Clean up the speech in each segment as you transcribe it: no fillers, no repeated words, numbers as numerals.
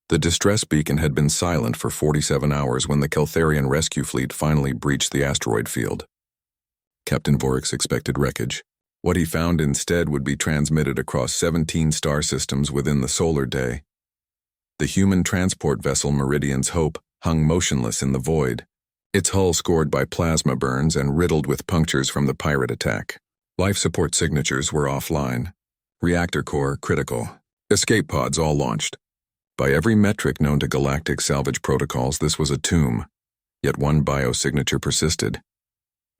The distress beacon had been silent for 47 hours when the Keltharian rescue fleet finally breached the asteroid field. Captain Vorix expected wreckage. What he found instead would be transmitted across 17 star systems within the solar day. The human transport vessel Meridian's Hope hung motionless in the void, its hull scored by plasma burns and riddled with punctures from the pirate attack. Life support signatures were offline. Reactor core critical. Escape pods all launched. By every metric known to galactic salvage protocols, this was a tomb. Yet one biosignature persisted.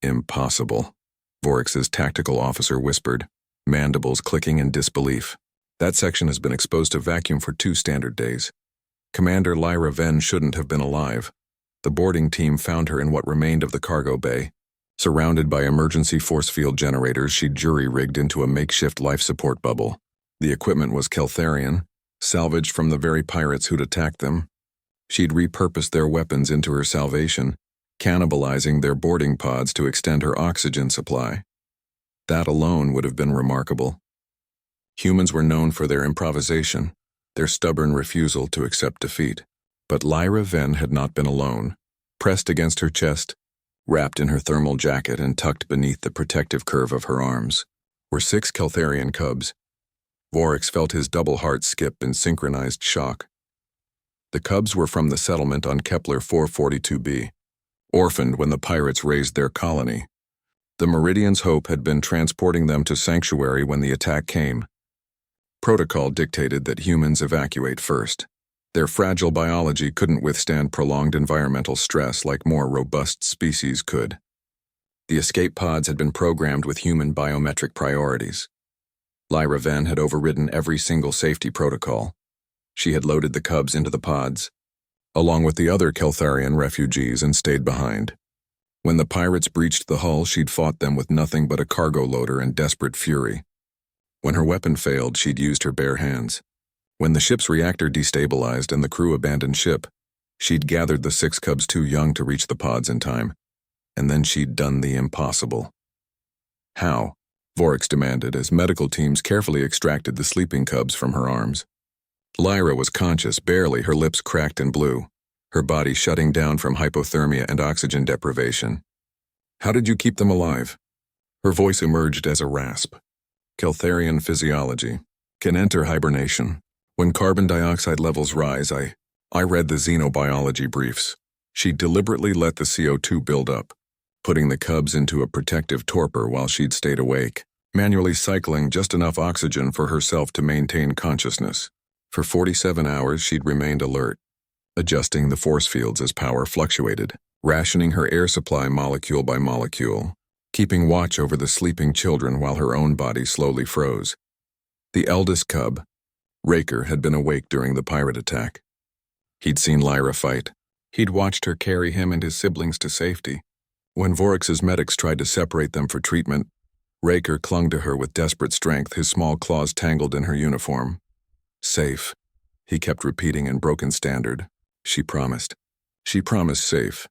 Impossible, Vorix's tactical officer whispered, mandibles clicking in disbelief. That section has been exposed to vacuum for 2 standard days. Commander Lyra Venn shouldn't have been alive. The boarding team found her in what remained of the cargo bay. Surrounded by emergency force field generators, she'd jury-rigged into a makeshift life support bubble. The equipment was Keltharian, salvaged from the very pirates who'd attacked them. She'd repurposed their weapons into her salvation, cannibalizing their boarding pods to extend her oxygen supply. That alone would have been remarkable. Humans were known for their improvisation, their stubborn refusal to accept defeat. But Lyra Venn had not been alone. Pressed against her chest, wrapped in her thermal jacket and tucked beneath the protective curve of her arms, were 6 Keltharian cubs. Vorix felt his double heart skip in synchronized shock. The cubs were from the settlement on Kepler 442b, orphaned when the pirates raised their colony. The Meridian's Hope had been transporting them to Sanctuary when the attack came. Protocol dictated that humans evacuate first. Their fragile biology couldn't withstand prolonged environmental stress like more robust species could. The escape pods had been programmed with human biometric priorities. Lyra Venn had overridden every single safety protocol. She had loaded the cubs into the pods, along with the other Keltharian refugees, and stayed behind. When the pirates breached the hull, she'd fought them with nothing but a cargo loader and desperate fury. When her weapon failed, she'd used her bare hands. When the ship's reactor destabilized and the crew abandoned ship, she'd gathered the 6 cubs too young to reach the pods in time, and then she'd done the impossible. How? Vorix demanded as medical teams carefully extracted the sleeping cubs from her arms. Lyra was conscious, barely, her lips cracked and blue, her body shutting down from hypothermia and oxygen deprivation. How did you keep them alive? Her voice emerged as a rasp. Keltharian physiology. Can enter hibernation. When carbon dioxide levels rise, I read the xenobiology briefs. She deliberately let the CO2 build up, putting the cubs into a protective torpor while she'd stayed awake, manually cycling just enough oxygen for herself to maintain consciousness. For 47 hours, she'd remained alert, adjusting the force fields as power fluctuated, rationing her air supply molecule by molecule, keeping watch over the sleeping children while her own body slowly froze. The eldest cub, Raker, had been awake during the pirate attack. He'd seen Lyra fight. He'd watched her carry him and his siblings to safety. When Vorix's medics tried to separate them for treatment, Raker clung to her with desperate strength, his small claws tangled in her uniform. Safe, he kept repeating in broken standard. She promised. She promised safe.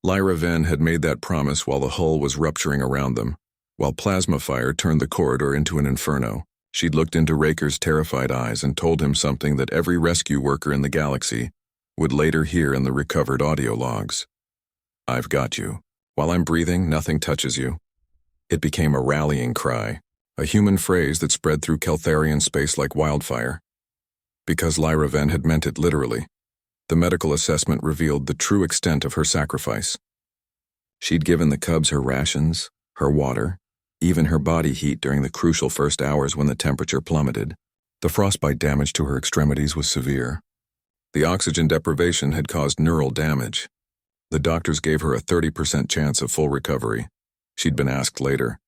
Lyra Venn had made that promise while the hull was rupturing around them, while plasma fire turned the corridor into an inferno. She'd looked into Raker's terrified eyes and told him something that every rescue worker in the galaxy would later hear in the recovered audio logs. I've got you. While I'm breathing, nothing touches you. It became a rallying cry, a human phrase that spread through Keltharian space like wildfire. Because Lyra Venn had meant it literally, the medical assessment revealed the true extent of her sacrifice. She'd given the cubs her rations, her water, even her body heat during the crucial first hours when the temperature plummeted. The frostbite damage to her extremities was severe. The oxygen deprivation had caused neural damage. The doctors gave her a 30% chance of full recovery. She'd been asked later.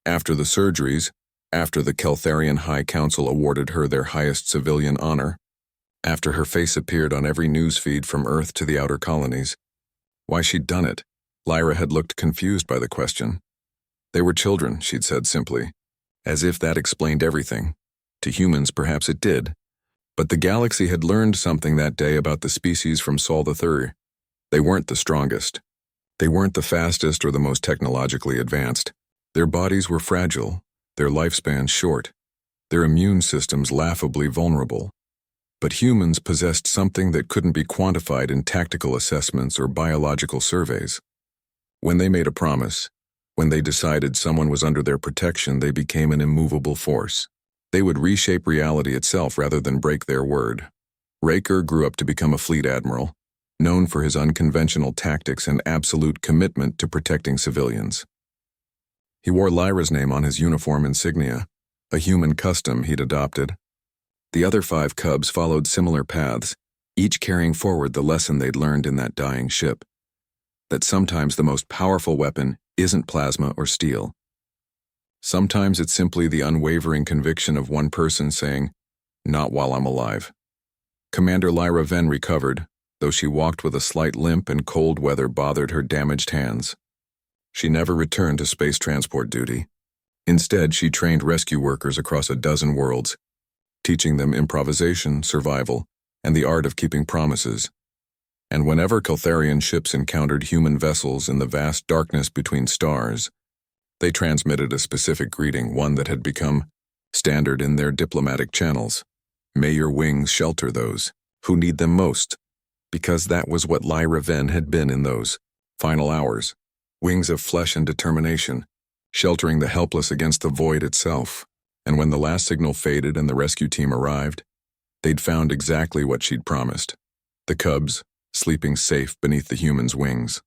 After the surgeries, after the Keltharian High Council awarded her their highest civilian honor, after her face appeared on every news feed from Earth to the outer colonies, why she'd done it. Lyra had looked confused by the question. They were children, she'd said simply, as if that explained everything. To humans, perhaps it did. But the galaxy had learned something that day about the species from Sol III. They weren't the strongest. They weren't the fastest or the most technologically advanced. Their bodies were fragile, their lifespans short, their immune systems laughably vulnerable. But humans possessed something that couldn't be quantified in tactical assessments or biological surveys. When they made a promise, when they decided someone was under their protection, they became an immovable force. They would reshape reality itself rather than break their word. Raker grew up to become a fleet admiral, known for his unconventional tactics and absolute commitment to protecting civilians. He wore Lyra's name on his uniform insignia, a human custom he'd adopted. The other 5 cubs followed similar paths, each carrying forward the lesson they'd learned in that dying ship, that sometimes the most powerful weapon isn't plasma or steel. Sometimes it's simply the unwavering conviction of one person saying, "Not while I'm alive." Commander Lyra Venn recovered, though she walked with a slight limp and cold weather bothered her damaged hands. She never returned to space transport duty. Instead, she trained rescue workers across a dozen worlds, teaching them improvisation, survival, and the art of keeping promises. And whenever Keltharian ships encountered human vessels in the vast darkness between stars, they transmitted a specific greeting, one that had become standard in their diplomatic channels. "May your wings shelter those who need them most," because that was what Lyra Venn had been in those final hours. Wings of flesh and determination, sheltering the helpless against the void itself. And when the last signal faded and the rescue team arrived, they'd found exactly what she'd promised. The cubs, sleeping safe beneath the humans' wings.